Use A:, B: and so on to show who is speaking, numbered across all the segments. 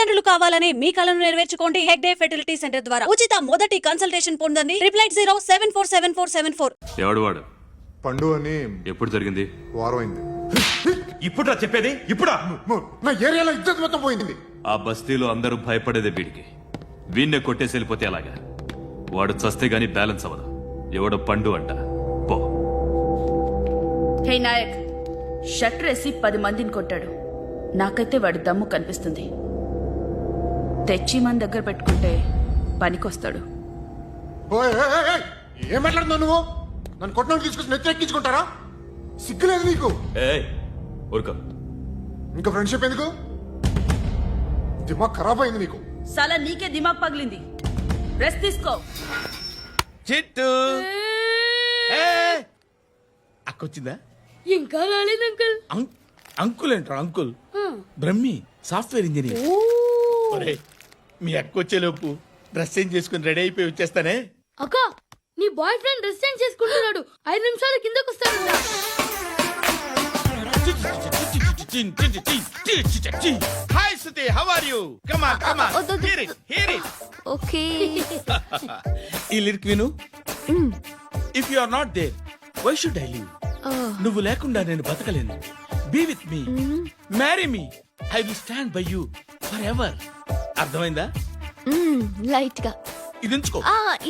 A: తల్లిదండ్రులు కావాలని మీ కలను నెరవేర్చుకోండి హెగ్డే ఫెర్టిలిటీ సెంటర్ ద్వారా ఉచిత మొదటి కన్సల్టేషన్ పొందండి 88074747474.
B: ఎవడు వాడు?
C: పండు అని
B: ఎప్పుడు జరిగింది?
C: వారం అయింది.
D: ఇప్పుడా చెప్పేది? ఇప్పుడా?
C: నా ఏరియాలో ఇద్దరు మొత్తం పోయింది.
B: ఆ బస్తీలో అందరూ భయపడేదే వీడికి. వీణ్ణే కొట్టేసి వెళ్ళిపోతే అలాగా? వాడు చస్తే గాని బ్యాలెన్స్ అవ్వదు. ఎవడో పండు అంట. పో.
E: హే నాయక్, షట్టర్ వేసి 10 మందిని కొట్టాడు. నాకైతే వాడి దమ్ము కనిపిస్తుంది. తెచ్చి మన దగ్గర పెట్టుకుంటే పనికొస్తాడు.
C: ఏం మాట్లాడుతున్నావు నువ్వు? నన్ను కొట్టడానికి తీసుకొచ్చి నెత్తెక్కించుకుంటారా? సిగ్గులేదు నీకు?
B: ఊరుకో.
C: ఇంకా ఫ్రెండ్షిప్ ఎందుకు? దిమాగ్ ఖరాబ్ అయింది నీకు.
E: సలా నీకే దిమాగ్ పగిలింది. రెస్ట్ తీసుకో.
D: చిట్టు అక్కొచ్చిందా?
F: ఇంకా రాలేదు అంకుల్.
D: అంకుల్ ఏంట్రా అంకుల్? Brahmi software engineer. ఒరేయ్, మీ అక్కొచ్చేలోపు డ్రెస్ చేంజ్ చేసుకుని రెడీ అయిపోయి వచ్చేస్తానే.
F: అక్క, నీ బాయ్ ఫ్రెండ్ డ్రెస్ చేంజ్ చేసుకుంటున్నాడు. 5 నిమిషాలు కిందకు వస్తాడు.
D: Hi Suthi, how are you? Come on come on, hear it hear it.
F: Okay.
D: ఈ లిరిక్ విను. If you are not there why should I live? నువ్వు లేకుండా నేను బతకలేను. Be with me, marry me, I will stand by you forever. అర్థమైందా?
F: Light గా.
D: ఇది ఉంచుకో.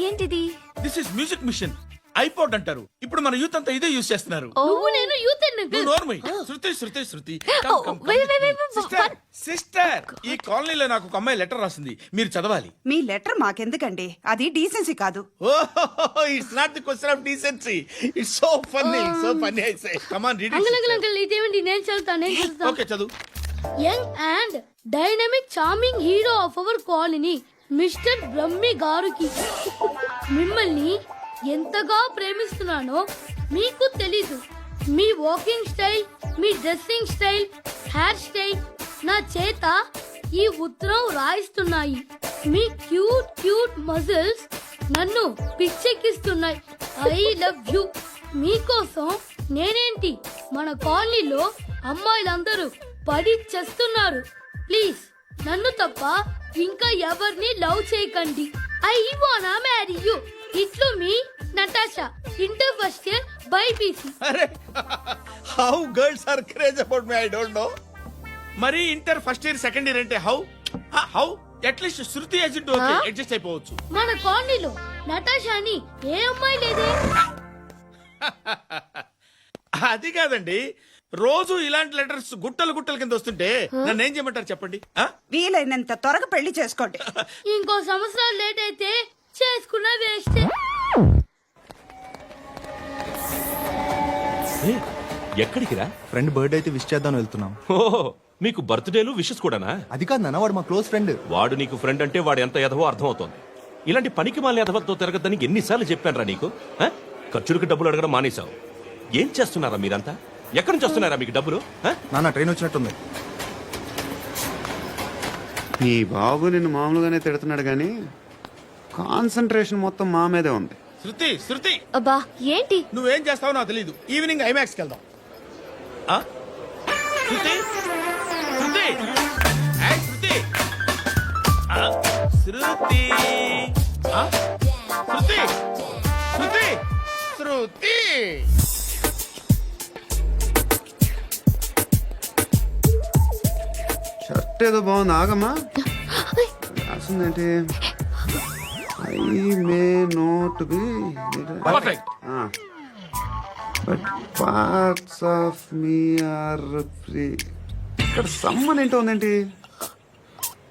F: ఏంటిది?
D: This is music machine. IPod అంటారు. ఇప్పుడు మన యూత్ అంతా ఇదే యూజ్ చేస్తున్నారు.
F: నువ్వు నేను యూత్
D: నువ్వు నోర్మై. శృతి శృతి శృతి. సిస్టర్, ఈ కాలనీలో నాకు ఒక అమ్మాయి లెటర్ రాసింది. మీరు చదవాలి.
G: మీ లెటర్ మాకెందుకండి? అది డీసెన్సీ కాదు.
D: It's not the question of decency. It's so funny, so funny. I say come on read
F: uncle uncle ఇదేంటి? నేను చదువుతాను.
D: ఓకే చదువు.
F: Young and dynamic charming hero of our colony mister Brahmi గారికి మిమ్మల్ని ఎంతగా ప్రేమిస్తున్నానో మీకు తెలీదు. మీ వాకింగ్ స్టైల్, మీ డ్రెస్సింగ్ స్టైల్, హెయిర్ స్టైల్ నా చేత ఈ ఉత్తరం రాయిస్తున్నాయి. మీ క్యూట్ క్యూట్ మజిల్స్ నన్ను పిచ్చెక్కిస్తున్నాయి. I love you. మీకోసం నేనేంటి, మన కాలనీలో అమ్మాయిలందరూ పడి చేస్తున్నారు. ప్లీజ్ నన్ను తప్ప ఇంకా ఎవరిని లవ్ చేయకండి. ఐ వానా మ్యారీ యూ. ఇట్లు మీ Natasha, inter first year BiPC.
D: అరే, how girls are craze about me I don't know. మరి inter first year second year అంటే how how at least Shruti agent okay adjust అయిపోవచ్చు.
F: మన కాలనీలో నటాషా అని ఏ అమ్మాయి లేదే.
D: అది కాదండి, రోజు ఇలాంటి లెటర్స్ గుట్టలు గుట్టల కింద వస్తుంటే నన్ను ఏం చేయమంటారు చెప్పండి?
G: వీలైనంత త్వరగా పెళ్లి చేసుకోండి.
F: ఇంకో సంవత్సరాలు లేట్ అయితే చేసుకున్న వేస్ట్.
H: ఎక్కడికి రా?
I: ఫ్రెండ్ బర్త్డే అయితే విష్ చేద్దాం వెళ్తున్నాం.
H: ఓహో, మీకు బర్త్డేలు విషెస్ కూడానా?
I: అది కాదు నాన్న, వాడు మా క్లోజ్ ఫ్రెండ్.
H: వాడు నీకు ఫ్రెండ్ అంటే వాడు ఎంత ఎదవో అర్థమవుతోంది. ఇలాంటి పనికి మాలిన ఎదవతో తిరగద్దని ఎన్నిసార్లు చెప్పాను రా నీకు? ఖర్చులకు డబ్బులు అడగడం మానేశావు. ఏం చేస్తున్నారా మీరంతా? ఎక్కడి నుంచి వస్తున్నారా మీకు డబ్బులు?
I: నాన్న ట్రైన్ వచ్చినట్టుంది.
J: నీ బాబు నిన్ను మామూలుగానే తిడుతున్నాడు కానీ కాన్సన్ట్రేషన్ మొత్తం మా మీదే ఉంది.
D: శృతి శృతి,
F: అబ్బా ఏంటి?
D: నువ్వేం చేస్తావో నాకు తెలీదు. ఈవినింగ్ ఐమాక్స్కి వెళ్దాం. శృతి శృతి ఏయ్ శృతి శృతి శృతి శృతి శృతి.
J: షర్ట్ ఏదో బాగుంది, ఆగమ్మా. రాసిందేంటి? I may not be
D: perfect.
J: But parts of me are free. ఇక్కడ సమ్మన్ ఏంటో ఉందేంటి?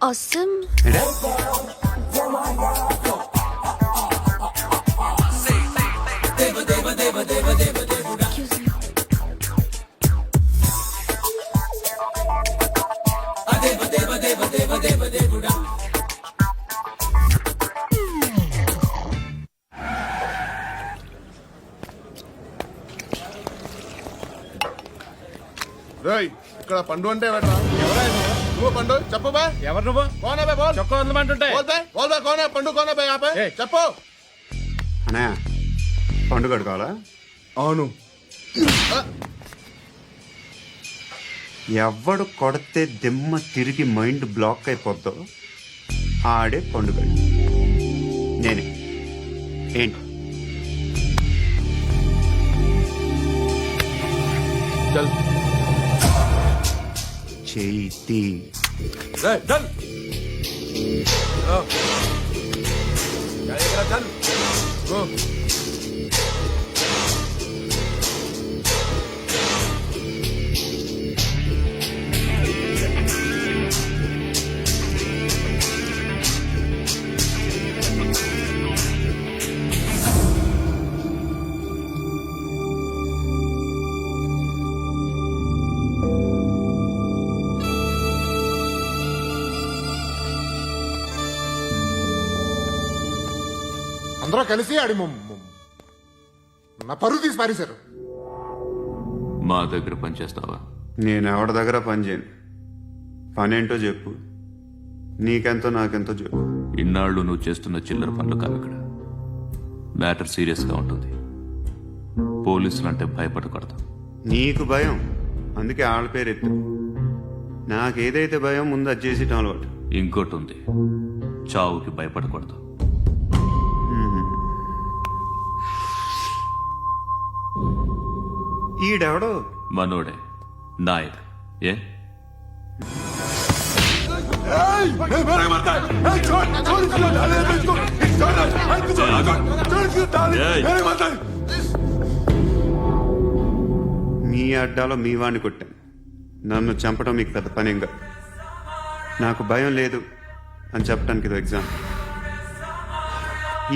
F: అసమ్.
C: రేయ్, ఇక్కడ పండు అంటే ఎవరా? నువ్వు పండు చెప్పు బా.
D: ఎవరు నువ్వు?
C: కోనా బే బోల్.
D: చొక్కా వదలమంటుంటే
C: బోల్ బే బోల్ బే కోనా పండు కోనా బే ఆపే చెప్పు.
J: అనే పండుగ కావాలా?
I: అవును.
J: ఎవడు కొడితే దిమ్మ తిరిగి మైండ్ బ్లాక్ అయిపోద్దో ఆడే పండుగ. నేనే. ఏంటి?
D: చల్
J: చేతి
D: చల్ చల్ గో.
C: అందరూ కలిసి ఆడి నా పరువు తీసి పారేశారు.
B: మా దగ్గర పనిచేస్తావా?
J: నేను ఎవరి దగ్గర పని చేయను. పనేంటో చెప్పు. నీకెంతో నాకెంతో చెప్పు.
B: ఇన్నాళ్ళు నువ్వు చేస్తున్న చిల్లర పనులు కావు ఇక్కడ. మ్యాటర్ సీరియస్గా ఉంటుంది. పోలీసులు అంటే భయపడకూడదు.
J: నీకు భయం, అందుకే ఆళ్ళ పేరు ఎత్తు. నాకేదైతే భయం ముందు అది చేసేటం అలవాటు.
B: ఇంకోటి ఉంది, చావుకి భయపడకూడదు.
J: ఈడెవడో
B: మనోడే నాయక్. ఏ
J: మీ అడ్డాలో మీ వాడిని కొట్టాను. నన్ను చంపడం మీకు పెద్ద పనేంగా. నాకు భయం లేదు అని చెప్పడానికి ఇది ఎగ్జామ్.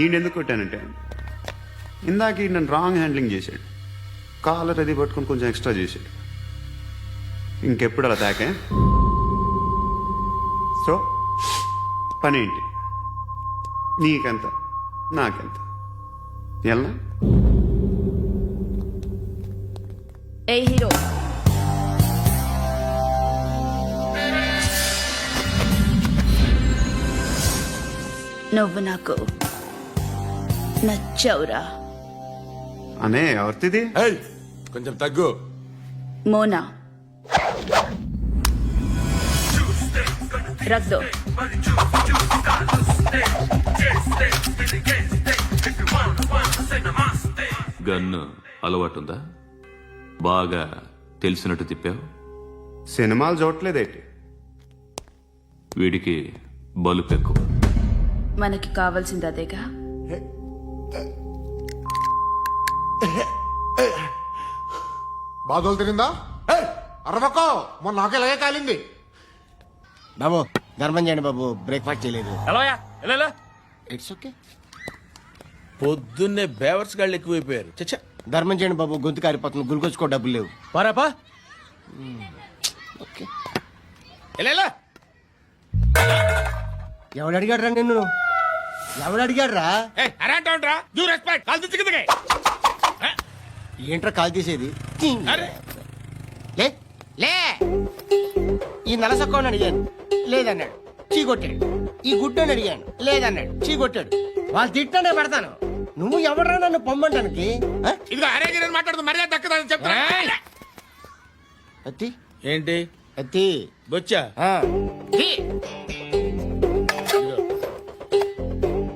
J: ఈయనెందుకు కొట్టానంటే ఇందాక ఈ నన్ను రాంగ్ హ్యాండ్లింగ్ చేశాడు. కాలర్ అది పట్టుకొని కొంచెం ఎక్స్ట్రా చేశాడు. ఇంకెప్పుడు అలా తాకే. సో పనేంటి? నీకెంత నాకెంత ఎలా?
E: ఏ హీరో, నువ్వు నాకు నచ్చవురా.
J: అనే ఎవరిది?
D: కొంచెం తగ్గు.
E: మోనా रख दो.
B: గన్ను అలవాటుందా? బాగా తెలిసినట్టు తిప్పావు.
J: సినిమాలు చూడట్లేదేంటి?
B: వీడికి బలుపు ఎక్కువ.
E: మనకి కావాల్సింది అదేగా.
C: బాధలు తిరిందా? అరవకో, మొన్న నాకు ఇలాగే కాలింది.
K: బాబు ధర్మం చేయండి బాబు, బ్రేక్ఫాస్ట్ చేయలేదు. It's okay.
D: పొద్దున్నే బేవర్స్ గాళ్ళు ఎక్కువైపోయారు. చచ్చా,
K: ధర్మం చేయండి బాబు, గొంతు కారిపోతుంది, గురికొచ్చుకో డబ్బులు లేవు.
D: పారాపా.
K: ఓకే. ఎవడు అడిగాడు రా నిన్ను? ఎవడు అడిగాడు రా? ఏంట్రా కాల్ తీసేది? లే లే. ఈ నలసక్కని అడిగాను, లేదన్నాడు, చీ కొట్టాడు. ఈ గుడ్డని అడిగాను, లేదన్నాడు, చీ కొట్టాడు. వాళ్ళు తిట్టానే పెడతాను. నువ్వు ఎవడరా నన్ను పొమ్మంటానికి? అత్తి
D: ఏంటి
K: అత్తి
D: బొచ్చా?
K: ఆ.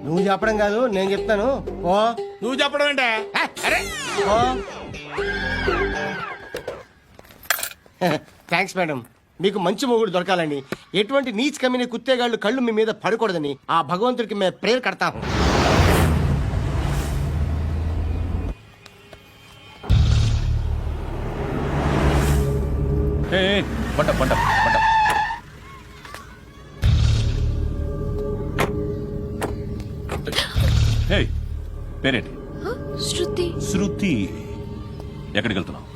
K: నువ్వు చెప్పడం కాదు, నేను చెప్తాను. ఓ
D: నువ్వు చెప్పడం ఏంటే?
K: ఓ థ్యాంక్స్ మేడం. మీకు మంచి మొగుడు దొరకాలని, ఎటువంటి నీచ్ కమ్మిన కుత్తేగాళ్ళు కళ్ళు మీ మీద పడకూడదని ఆ భగవంతుడికి మేము ప్రేయర్ కడతాము.
B: పంట పంట పంట. పేరేంటి?
F: శృతి.
B: శృతి. ఎక్కడికి వెళ్తున్నావు?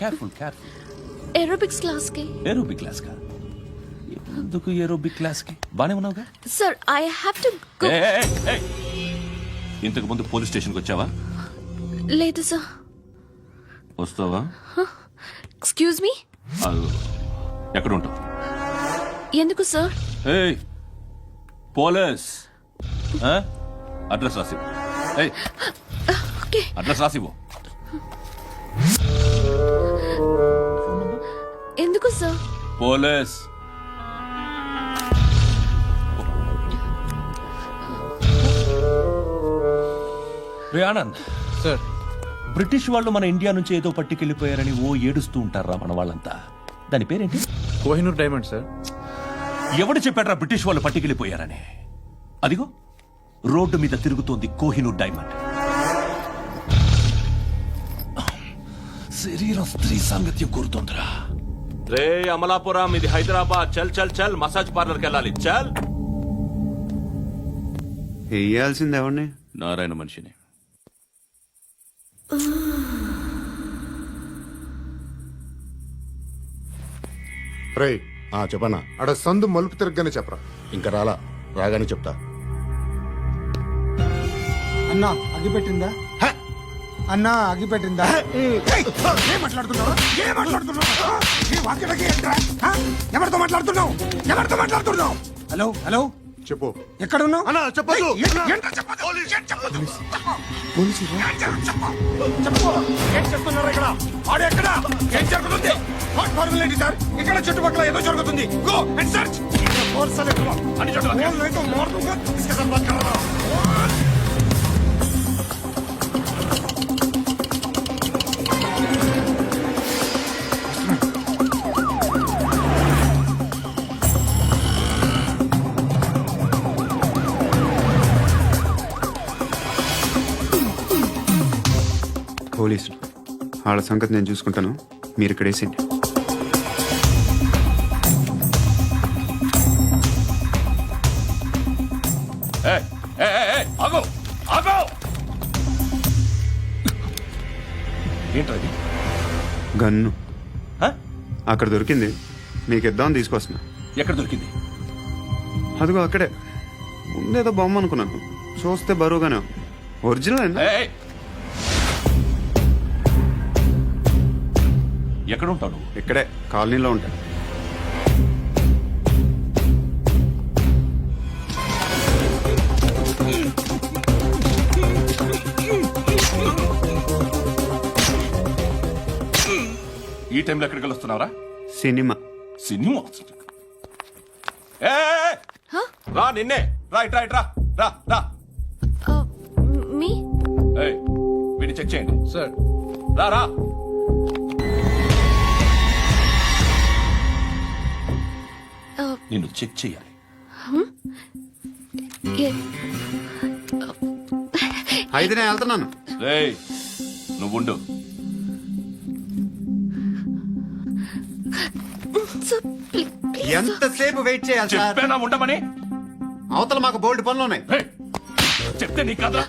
B: Careful careful.
F: ఏరోబిక్స్ క్లాస్ కి.
B: ఏరోబిక్ క్లాస్ కా? ఎందుకు ఏరోబిక్ క్లాస్ కి? బానే ఉన్నావుగా?
F: Sir I have to go.
B: ఇంతకు ముందు పోలీస్ స్టేషన్కి వచ్చావా?
F: లేదు సార్.
B: వస్తావా?
F: Excuse me.
B: ఎక్కడ ఉంటావు?
F: ఎందుకు సార్?
B: పోలీస్ అడ్రస్ రాసివ్వు.
F: ఓకే.
B: అడ్రస్ రాసివ్వు.
F: సార్.
H: పోలీస్ రే ఆనంద్
I: సార్
H: బ్రిటిష్ వాళ్ళు మన ఇండియా నుంచి ఏదో పట్టుకెళ్ళిపోయారని ఓ ఏడుస్తూ ఉంటారా మన వాళ్ళంతా. దాని పేరేంటి?
I: Kohinoor diamond sir.
H: ఎవడు చెప్పాడ్రా బ్రిటిష్ వాళ్ళు పట్టుకెళ్ళిపోయారని? అదిగో రోడ్డు మీద తిరుగుతోంది కోహినూర్ డైమండ్. శరీరం స్త్రీ సాంగత్యం కోరుతోందిరా. రే అమలాపురం, ఇది హైదరాబాద్. చల్ చల్ చల్, మసాజ్ పార్లర్కి వెళ్ళాలి. చల్.
J: వేయాల్సింది ఎవరిని?
B: నారాయణ మనిషిని.
C: రే చెప్పనా అడ సందు మలుపు తిరగగానే చెప్పరా. ఇంకా రాగానే చెప్తా.
K: అన్నా అగ్గి పెట్టిందా? అన్నా అగ్గి పెట్టిందా?
C: ఏం మాట్లాడుతున్నావు? ఎవరితో మాట్లాడుతున్నావు? ఎవరితో మాట్లాడుతున్నావు?
K: హలో హలో,
C: చెప్పు.
K: ఎక్కడ ఉన్నావు?
C: అన్నా చెప్పదు.
K: ఏం చేస్తున్నారు ఇక్కడ? ఆడు ఎక్కడ? ఏం జరుగుతుంది? వాట్ ఫార్మల్ ఏంటి సార్? ఇక్కడ చుట్టుపక్కల ఏదో జరుగుతుంది. Go and search. అని
J: పోలీసులు వాళ్ళ సంగతి నేను చూసుకుంటాను, మీరు ఇక్కడ వేసేయండి.
H: ఏంటది?
J: గన్ను అక్కడ దొరికింది, మీకు ఇద్దామని తీసుకొస్తున్నా.
H: ఎక్కడ దొరికింది?
J: అదిగో అక్కడే ఉండేదో బొమ్మ అనుకున్నాను, చూస్తే బరువుగానే ఒరిజినల్ అండి.
H: ఎక్కడ ఉంటాడు?
J: ఇక్కడే కాలనీలో ఉంటాడు.
H: ఈ టైంలో ఎక్కడికి వస్తున్నారా?
J: సినిమా.
H: సినిమా? రా, నిన్నే. రా ఇట్రా ఇట్రా. రా రా.
F: మీ
H: వీడిని చెక్ చేయండి.
I: సార్
H: రా రా. నిన్ను చెక్ చేయాలి.
J: అయితే నేను వెళ్తున్నాను.
H: రేయ్, నువ్వుండు.
J: ఎంతసేపు వెయిట్ చేయాలి సార్?
H: చెప్పేనా ఉండమని?
J: అవతల మాకు బోల్డ్ పనులు ఉన్నాయి.
H: రేయ్, చెప్తే నీకు కదా.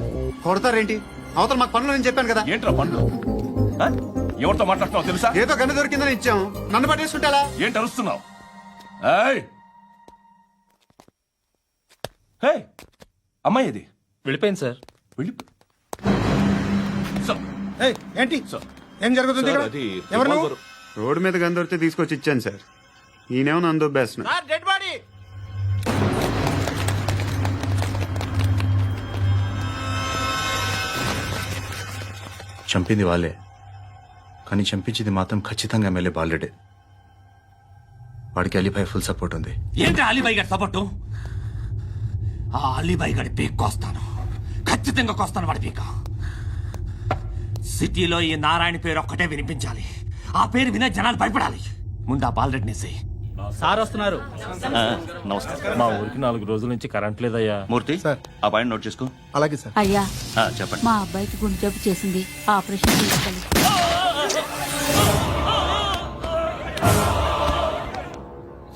J: కొడతారేంటి? అవతల మాకు పనులు నేను చెప్పాను కదా.
H: ఏంట్రా పండ్లు? ఎవరితో మాట్లాడుతున్నావు తెలుసా?
J: ఏదో గన్ను దొరికిందని ఇచ్చాం, నన్ను పట్టేసుకుంటా.
H: ఏంటి అరుస్తున్నావు? అమ్మాయి ఇది
I: వెళ్ళిపోయింది సార్.
H: వెళ్ళి
K: ఏంటి
H: సార్,
K: ఏం జరుగుతుంది ఇక్కడ?
H: అది
K: ఎవరు నువ్వు?
J: రోడ్డు మీద గన్ను దొరికితే తీసుకొచ్చి ఇచ్చాను సార్. ఈయనేమో నన్ను దొబ్బేస్తున్నా.
K: Dead body.
I: చంపింది వాళ్ళే, కానీ చంపించింది మాత్రం ఖచ్చితంగా ఎమ్మెల్యే బాలుడే. వాడికి అలీభాయ్ ఫుల్ సపోర్ట్ ఉంది.
L: ఏంటి అలీబాయి గారి సపోర్టు? ఆ అలీబాయి గారి పీక్ కోస్తాను, ఖచ్చితంగా కోస్తాను వాడి పీక. సిటీలో ఈ నారాయణ పేరు ఒక్కటే వినిపించాలి. ఆ పేరు వినే జనాలు భయపడాలి. ముందు ఆ బాలరెడ్డిని
D: సార్ వస్తున్నారు.
H: నమస్కారం.
D: మా ఊరికి 4 రోజుల నుంచి కరెంట్ లేదయ్యా.
H: మూర్తి సార్, ఆ పాయింట్ నోట్ చేసుకో.
I: అలాగే సార్.
E: అయ్యా,
H: చెప్పండి.
E: మా అబ్బాయికి గుండె జబ్బు చేసింది, ఆపరేషన్ చేసుకోవాలి.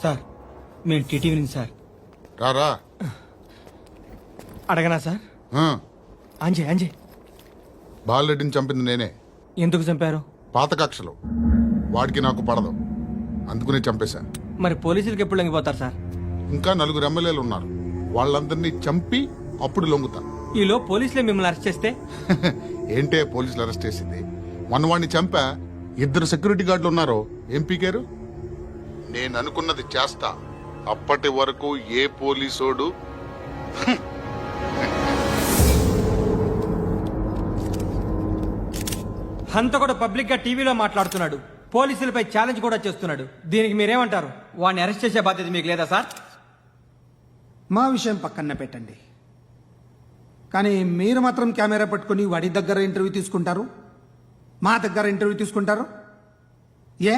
K: సార్ మేము టీటీవీ నుంచి సార్.
C: రారా.
K: అడగనా సార్? అంజయ్ అంజయ్
C: బాలరెడ్డిని చంపింది నేనే.
K: ఎందుకు చంపారు?
C: పాత కక్షలు, వాడికి నాకు పడదు, అందుకునే చంపేశా.
K: మరి పోలీసులకు ఎప్పుడు లొంగిపోతారు సార్?
C: ఇంకా 4 ఎమ్మెల్యేలు ఉన్నారు, వాళ్ళందరినీ చంపి అప్పుడు లొంగుతా.
K: ఈలో పోలీసులే మిమ్మల్ని అరెస్ట్ చేస్తే?
C: ఏంటే పోలీసులు అరెస్ట్ చేసింది? వాడిని చంపా, 2 సెక్యూరిటీ గార్డులు ఉన్నారు, ఏం పీకారు? నేను అనుకున్నది చేస్తా. అప్పటి వరకు ఏ పోలీసోడు
K: హంతకుడు పబ్లిక్ గా టీవీలో మాట్లాడుతున్నాడు. పోలీసులపై ఛాలెంజ్ కూడా చేస్తున్నాడు. దీనికి మీరేమంటారు? వాడిని అరెస్ట్ చేసే బాధ్యత మీకు లేదా సార్?
M: మా విషయం పక్కన పెట్టండి, కానీ మీరు మాత్రం కెమెరా పట్టుకుని వాడి దగ్గర ఇంటర్వ్యూ తీసుకుంటారు, మా దగ్గర ఇంటర్వ్యూ తీసుకుంటారు. ఏ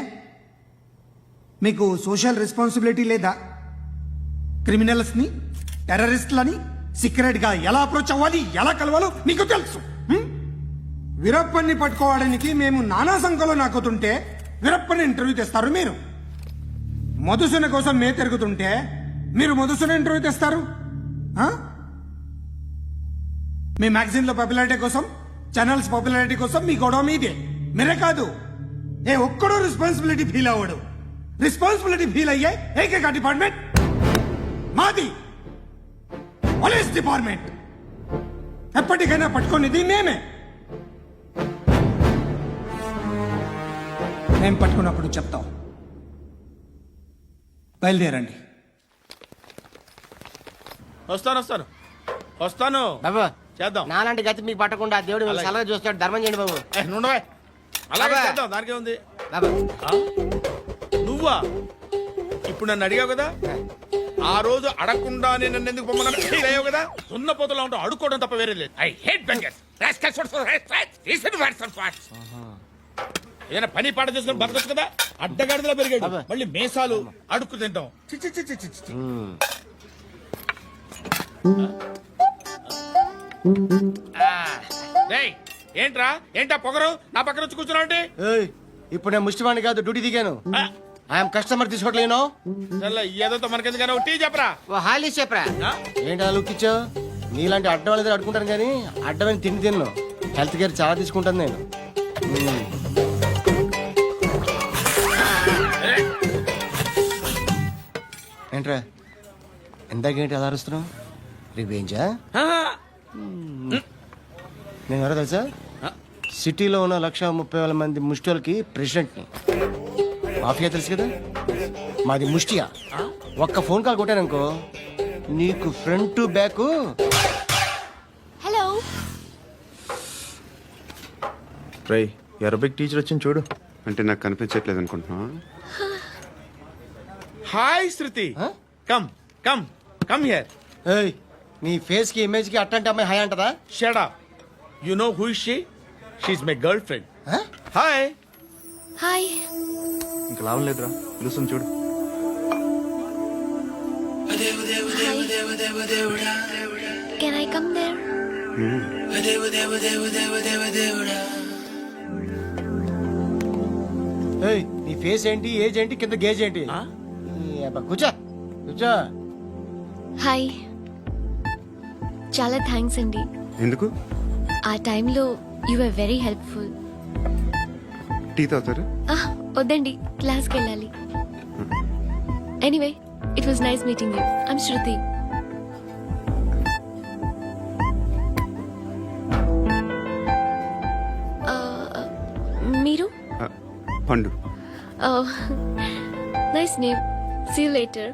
M: మీకు సోషల్ రెస్పాన్సిబిలిటీ లేదా? క్రిమినల్స్ని, టెర్రరిస్టులని సీక్రెట్గా ఎలా అప్రోచ్ అవ్వాలి, ఎలా కలవాలో మీకు తెలుసు. వీరప్పన్ని పట్టుకోవడానికి మేము నానా సంఖ్యలో నాకుతుంటే వీరప్పని ఇంటర్వ్యూ తెస్తారు మీరు. మధుసూన కోసం మే తిరుగుతుంటే మీరు మధుసూన ఇంటర్వ్యూ తెస్తారు. మీ మ్యాగజైన్లో పాపులారిటీ కోసం, ఛానల్స్ పాపులారిటీ కోసం మీ గొడవ మీదే. మీరే కాదు, ఏ ఒక్కడో రెస్పాన్సిబిలిటీ ఫీల్ అవ్వడు. రెస్పాన్సిబిలిటీ ఫీల్ అయ్యే ఏకైక డిపార్ట్మెంట్ మాది, పోలీస్ డిపార్ట్మెంట్. ఎప్పటికైనా పట్టుకునేది మేమే. మేము పట్టుకున్నప్పుడు చెప్తాం. బయలుదేరండి.
D: వస్తాను
K: బాబు
D: చేద్దాం.
K: నాలాంటి గతి మీకు పట్టకుండా దేవుడు మిమ్మల్ని సలహా చూస్తాడు. ధర్మం చేయండి బాబు.
D: నుండవే అలాగే
K: బాబా.
D: చేద్దాం, దానికే ఉంది.
K: బాబు
D: నువ్వా ఇప్పుడు నన్ను అడిగావు కదా, ఆ రోజు అడగకుండా నేను నన్ను ఎందుకు పొమ్మన్నాను ఫీల్ అయ్యావు కదా. సున్న పోతలో ఉంటావు, అడుక్కోవడం తప్ప వేరే లేదు. I hate bangers. ఏదైనా పని పాట చేసుకుని బతకొచ్చు కదా. అడ్డగాడిదలా పెరిగాడు, మళ్ళీ మేసాలు అడుక్కు తింటాం. చి, చి, చి, చి, చి, చి. డేయ్, ఏంటా పొగరు నా పక్కన వచ్చి కూర్చున్నావు అంటే?
K: ఇప్పుడు నేను ముష్టివాణి కాదు, డ్యూటీ దిగాను. ఐఎమ్ కస్టమర్ తీసుకోవట్లేను.
D: ఏదో మనకెందుకైనా టీ చెప్పరా,
K: హాలీ చెప్పరా. ఏంటి అలా లుక్ ఇచ్చావు? నీలాంటి అడ్డం వాళ్ళ దగ్గర అడుకుంటాను కానీ అడ్డమైన తిండి తిన్ను. హెల్త్ కేర్ చాలా తీసుకుంటాను నేను. ఏంట్రా ఎందాకేంటి అలా అరుస్తున్నావు? రివేంజా? నేను ఎవరో తెలుసా? సిటీలో ఉన్న 130,000 మంది ముష్టిలకి ప్రెసిడెంట్ని. మాఫియా తెలుసు కదా, మాది ముష్టియా. ఒక్క ఫోన్ కాల్ కొట్టాననుకో నీకు ఫ్రంట్ టు బ్యాక్.
F: హలో
I: రై అరబిక్ టీచర్ వచ్చింది చూడు.
J: అంటే నాకు కనిపించట్లేదు అనుకుంటున్నా.
D: Hi Shruti, come come come here.
K: ఏయ్, నీ ఫేస్ కి ఇమేజ్ కి అట్టంటే అమ్మాయి హాయ్ అంటదా?
D: Shut up. You know who is she? She is my girl friend. Hi.
F: Hi.
I: ఇంకా లాభం లేదురా, పిలుస్తుంది చూడు.
F: Can I come there?
K: ఏయ్, నీ ఫేస్ ఏంటి, ఏజ్ ఏంటి, కింద గేజ్ ఏంటి? కూర్చో కూర్చో.
F: హాయ్. చాలా థ్యాంక్స్ అండి.
J: ఎందుకు?
F: ఆ టైంలో you are very helpful.
J: Tea తాగుతారా?
F: వద్దండి, క్లాస్కి వెళ్ళాలి. Anyway, it was nice meeting you. I'm Shruti. మీరు?
J: Pandu.
F: Nice name. See you later.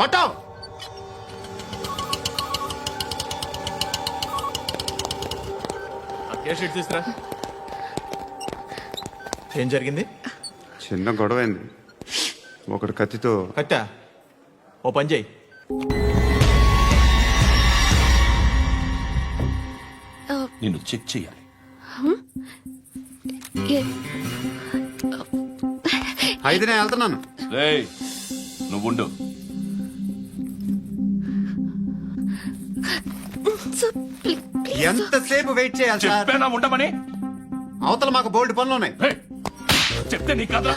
J: Auto.
D: తీసుకురా.
I: ఏం జరిగింది?
J: చిన్న గొడవ అయింది. ఒకటి కత్తితో.
I: కట్టా ఓ పని చేయి.
H: నిన్ను చెక్ చేయాలి.
J: అయితే నేను వెళ్తున్నాను.
H: రేయ్, నువ్వుండు.
J: ఎంతసేపు వెయిట్ చేయాలి సార్?
H: చెప్పేనా ఉండమని?
J: అవతల మాకు బోల్డ్ పనులు ఉన్నాయి.
H: రేయ్, చెప్తే నీకు కదా.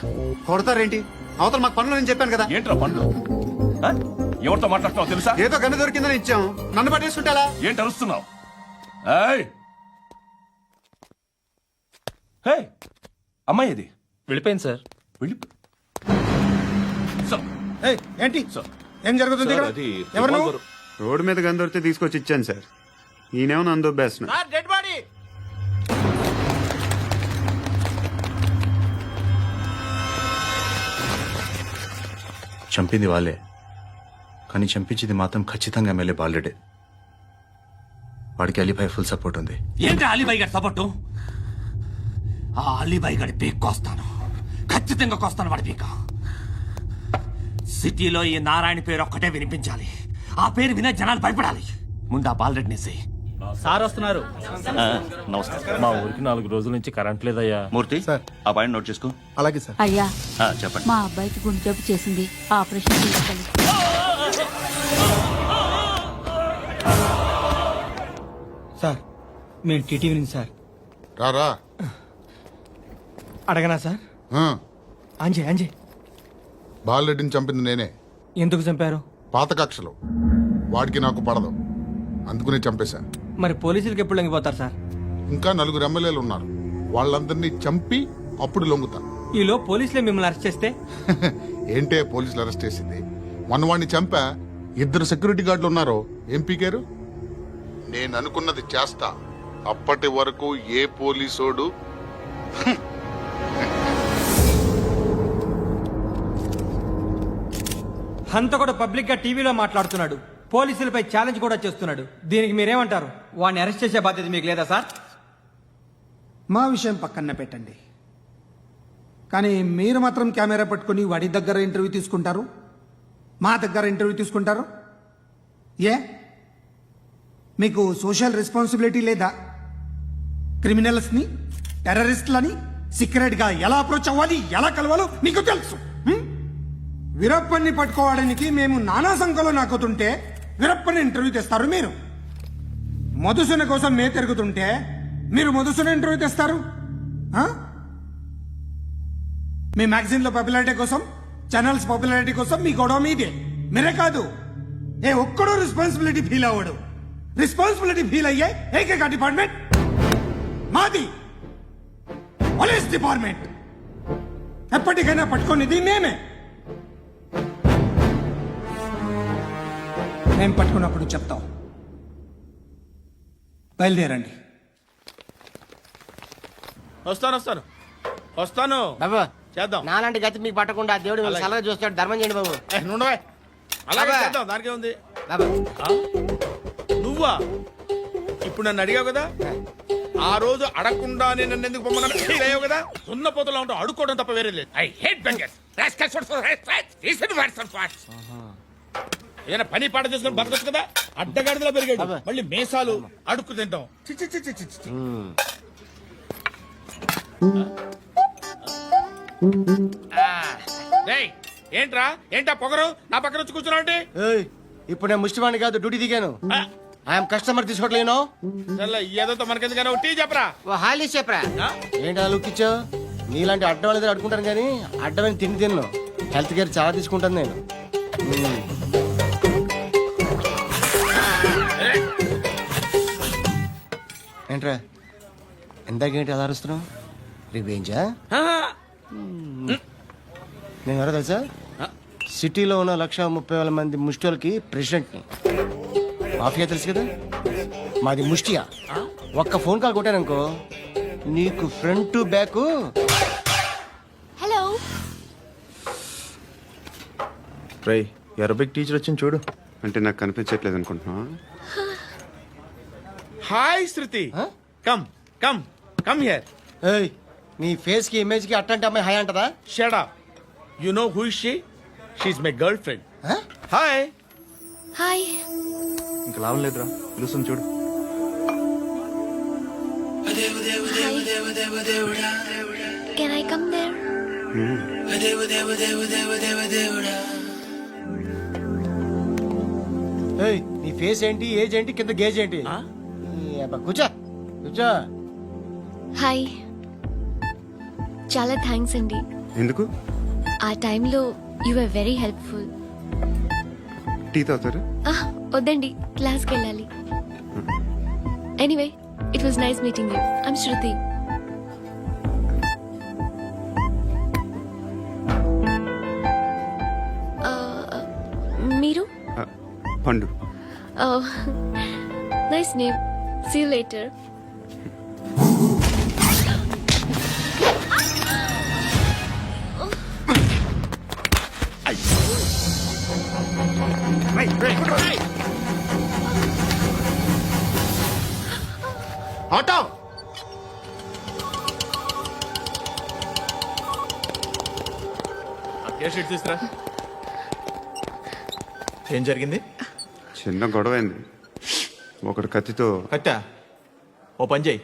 J: కొడతారేంటి? అవతల మాకు పనులు నేను చెప్పాను కదా.
H: ఏంట్రా పండు? ఆ? ఎవరితో మాట్లాడుతున్నావు తెలుసా?
J: ఏదో గన్ను దొరికిందని ఇచ్చాం, నన్ను పట్టేసుకుంటా.
H: ఏంటి అరుస్తున్నావు? అమ్మాయి ఇది
K: వెళ్ళిపోయింది సార్.
M: ఏంటి ఏం జరుగుతుంది ఇక్కడ? ఎవరు నువ్వు?
J: రోడ్డు మీద గన్ను దొరికితే తీసుకొచ్చి ఇచ్చాను సార్. ఈయనేమో నన్ను దొబ్బేస్తున్నా.
K: Dead body.
I: చంపింది వాళ్ళే, కానీ చంపించింది మాత్రం ఖచ్చితంగా ఎమ్మెల్యే బాలుడే. వాడికి అలీభాయ్ ఫుల్ సపోర్ట్ ఉంది.
L: ఏంటి అలీబాయి గారి సపోర్టు? ఆ అలీబాయి గారి పీక్ కోస్తాను, ఖచ్చితంగా కోస్తాను వాడి పీక. సిటీలో ఈ నారాయణ పేరు ఒక్కటే వినిపించాలి. ఆ పేరు వినే జనాలు భయపడాలి. ముందు ఆ బాలరెడ్డి నేసి.
D: సార్ వస్తున్నారు.
H: నమస్కారం.
D: మా ఊరికి 4 రోజుల నుంచి కరెంట్ లేదయ్యా.
H: మూర్తి సార్, ఆ పాయింట్ నోట్ చేసుకో.
M: అలాగే సార్.
E: అయ్యా,
H: చెప్పండి.
E: మా అబ్బాయికి గుండె జబ్బు చేసింది, ఆపరేషన్ చేయాలి.
K: సార్ మేము టీటీవీ నుంచి సార్.
C: రారా.
K: అడగనా సార్?
C: ఆ,
K: అంజే
C: బాలరెడ్డిని చంపింది నేనే.
K: ఎందుకు చంపారు?
C: పాత కక్షలు. వాడికి నాకు పడదు, అందుకునే చంపేశా.
K: మరి పోలీసులకి ఎప్పుడు లొంగిపోతారు సార్?
C: ఇంకా 4 ఎమ్మెల్యేలు ఉన్నారు, వాళ్ళందరినీ చంపి అప్పుడు లొంగుతా.
K: ఈలో పోలీసులే మిమ్మల్ని అరెస్ట్ చేస్తే?
C: ఏంటే పోలీసులు అరెస్ట్ చేసింది? మొన్న వాడిని చంపా. 2 సెక్యూరిటీ గార్డులు ఉన్నారు, ఏం పీకారు? నేను అనుకున్నది చేస్తా. అప్పటి వరకు ఏ పోలీసోడు
K: హంత కూడా పబ్లిక్ గా టీవీలో మాట్లాడుతున్నాడు, పోలీసులపై ఛాలెంజ్ కూడా చేస్తున్నాడు. దీనికి మీరేమంటారు? వాడిని అరెస్ట్ చేసే బాధ్యత మీకు లేదా సార్?
M: మా విషయం పక్కన పెట్టండి, కానీ మీరు మాత్రం కెమెరా పట్టుకొని వాడి దగ్గర ఇంటర్వ్యూ తీసుకుంటారు, మా దగ్గర ఇంటర్వ్యూ తీసుకుంటారు. ఏ మీకు సోషల్ రెస్పాన్సిబిలిటీ లేదా? క్రిమినల్స్ని, టెర్రరిస్టులని సీక్రెట్గా ఎలా అప్రోచ్ అవ్వాలి, ఎలా కలవాలో మీకు తెలుసు. వీరప్పన్ని పట్టుకోవడానికి మేము నానా సంఖ్యలో నాకుతుంటే వీరప్పని ఇంటర్వ్యూ తెస్తారు మీరు. మధుసూన కోసం మే తిరుగుతుంటే మీరు మధుసూన ఇంటర్వ్యూ తెస్తారు. మీ మ్యాగజైన్లో పాపులారిటీ కోసం, ఛానల్స్ పాపులారిటీ కోసం మీ గొడవ మీదే. మీరే కాదు, ఏ ఒక్కడో రెస్పాన్సిబిలిటీ ఫీల్ అవ్వడు. రెస్పాన్సిబిలిటీ ఫీల్ అయ్యే ఏకైక డిపార్ట్మెంట్ మాది, పోలీస్ డిపార్ట్మెంట్. ఎప్పటికైనా పట్టుకునేది మేమే. మేము పట్టుకున్నప్పుడు చెప్తాం. బయలుదేరండి.
D: వస్తాను.
K: బాబా
D: చేద్దాం.
K: నాలాంటి గతి మీకు పట్టకుండా దేవుడు మిమ్మల్ని సలహా చూస్తాడు. ధర్మం చేయండి బాబు.
D: నుండవే. అలాగే
K: బాబా.
D: చేద్దాం, దానికే ఉంది.
K: బాబా
D: నువ్వా ఇప్పుడు నన్ను అడిగావు కదా, ఆ రోజు అడగకుండా నేను నన్ను ఎందుకు పొమ్మన్నా ఫీల్ అయ్యావు కదా. సున్న పోతలో ఉంటావు, అడుక్కోవడం తప్ప వేరే లేదు. I hate bangers. ఏదైనా పని పాట చేసుకుని బతకొచ్చు కదా. అడ్డగాడిదలా పెరిగాడు, మళ్ళీ మేసాలు అడుక్కు తింటాం. చి చి చి చి చి చి. రేయ్, ఏంటా పొగరు నా పక్కన వచ్చి కూర్చున్నావు అంటే?
K: ఇప్పుడు నేను ముష్టివాణి కాదు, డ్యూటీ దిగాను. ఐఎమ్ కస్టమర్ తీసుకోవట్లేను.
D: ఏదో మనకెందుకైనా టీ చెప్పరా.
K: హాలీ చెప్పరా. ఏంటి అలా లుక్ ఇచ్చావు? నీలాంటి అడ్డం వాళ్ళ దగ్గర అడుకుంటాను కానీ అడ్డమైన తిండి తిన్ను. హెల్త్ కేర్ చాలా తీసుకుంటాను నేను. ఏంట్రా ఎందాకేంటి అలా అరుస్తున్నావు? రివేంజా? నేను ఎవరో తెలుసా? సిటీలో ఉన్న 130,000 మంది ముష్టిలకి ప్రెసిడెంట్ని. మాఫియా తెలుసు కదా, మాది ముష్టియా. ఒక్క ఫోన్ కాల్ కొట్టాననుకో నీకు ఫ్రంట్ టు బ్యాక్.
F: హలో
I: రై, అరబిక్ టీచర్ వచ్చింది చూడు.
J: అంటే నాకు కనిపించట్లేదు అనుకుంటున్నా.
D: Hi Shruti. Come come come here.
K: ఏయ్, నీ ఫేస్ కి ఇమేజ్ కి అట్టంటే అమ్మాయి హాయ్ అంటదా?
D: Shut up. You know who is she? She is my girl friend. Hi.
F: Hi.
I: ఇంకా లాభం లేదురా, పిలుస్తుంది చూడు.
F: Can I come there?
K: ఏయ్, నీ ఫేస్ ఏంటి, ఏజ్ ఏంటి, కింద గేజ్ ఏంటి? ఈ అబ్బా, కూర్చో కూర్చో.
F: హాయ్. చాలా థ్యాంక్స్ అండి.
J: ఎందుకు?
F: ఆ టైంలో you are very helpful.
J: Tea తాగుతారా?
F: వద్దండి, క్లాస్కి వెళ్ళాలి. Anyway, it was nice meeting you. I'm Shruti. మీరు?
J: Pandu.
F: Nice name. See you later.
J: Auto
D: తీసుకురా. ఏం జరిగింది?
J: చిన్న గొడవ అయింది. ఒకడు కత్తితో
D: కట్టా ఓ పని చేయి,